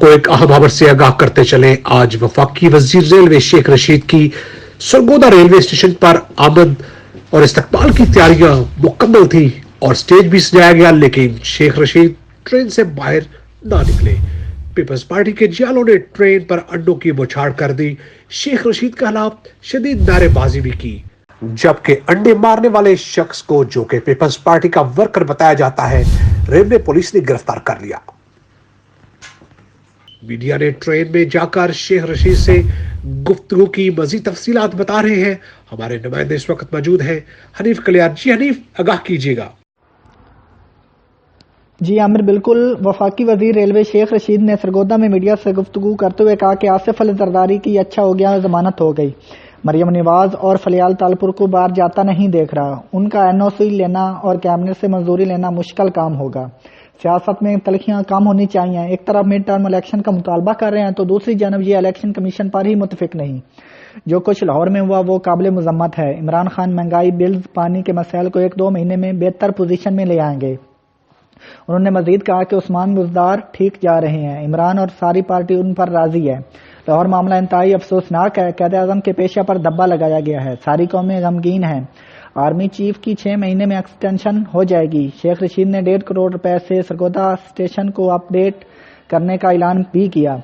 आपको एक अहम खबर से आगाह करते चले। आज वफाकी वजीर रेलवे शेख रशीद की सरगोदा रेलवे स्टेशन पर आमद और इस्तकबाल की तैयारियां मुकम्मल थी और स्टेज भी सजाया गया, लेकिन शेख रशीद ट्रेन से बाहर ना निकले। पीपल्स पार्टी के जियालों ने ट्रेन पर अंडों की बौछार कर दी। शेख रशीद के खिलाफ शदीद नारेबाजी भी की, जबकि अंडे मारने वाले शख्स को, जो कि पीपल्स पार्टी का वर्कर बताया जाता है, रेलवे पुलिस ने गिरफ्तार कर लिया। मीडिया ने ट्रेन में जाकर शेख रशीद से गुफ्तगू की मजीद तफसीलात बता रहे हैं। हमारे नुमाइंदे इस वक्त मौजूद हैं, हनीफ कलियार। जी हनीफ, आगाह कीजिएगा। जी आमिर, बिल्कुल। वफाकी वजीर रेलवे शेख रशीद ने सरगोदा में मीडिया से गुफ्तगू करते हुए कहा कि आसिफ अली जरदारी की अच्छा हो गया, जमानत हो गई। मरियम नवाज और फलियाल तालपुर को बाहर जाता नहीं देख रहा। उनका एनओसी लेना और कैबिनेट से मंजूरी लेना मुश्किल काम होगा। सियासत में तलखियां कम होनी चाहिए। एक तरफ मिड टर्म इलेक्शन का मुतालबा कर रहे हैं तो दूसरी जानब ये इलेक्शन कमीशन पर ही मुतफिक नहीं। जो कुछ लाहौर में हुआ वो काबिल मजम्मत है। इमरान खान महंगाई, बिल्स, पानी के मसाइल को 1-2 महीने में बेहतर पोजीशन में ले आएंगे। उन्होंने मजीद कहा कि उस्मान बुजदार ठीक जा रहे हैं। इमरान और सारी पार्टी उन पर राजी है। लाहौर मामला इंतहाई अफसोसनाक है। कैद आजम के पेशा पर धब्बा लगाया गया है। सारी कौमें गमगीन हैं। आर्मी चीफ की 6 महीने में एक्सटेंशन हो जाएगी। शेख रशीद ने 1.5 करोड़ रुपए से सरगोदा स्टेशन को अपडेट करने का ऐलान भी किया।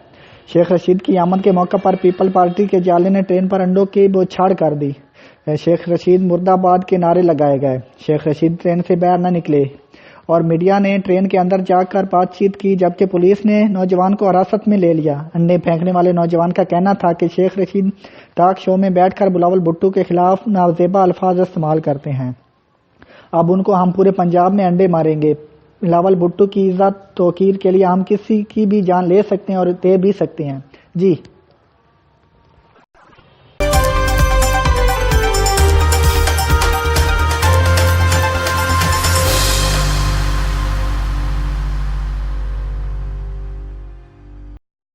शेख रशीद की आमद के मौके पर पीपल पार्टी के जाले ने ट्रेन पर अंडों की बौछार कर दी। शेख रशीद मुर्दाबाद के नारे लगाए गए। शेख रशीद ट्रेन से बाहर न निकले और मीडिया ने ट्रेन के अंदर जाकर बातचीत की, जबकि पुलिस ने नौजवान को हिरासत में ले लिया। अंडे फेंकने वाले नौजवान का कहना था कि शेख रशीद टॉक शो में बैठकर बिलावल भुट्टो के खिलाफ नाजेबा अल्फाज इस्तेमाल करते हैं। अब उनको हम पूरे पंजाब में अंडे मारेंगे। बिलावल भुट्टो की इज्जत तौकीर के लिए हम किसी की भी जान ले सकते हैं और दे भी सकते हैं। जी।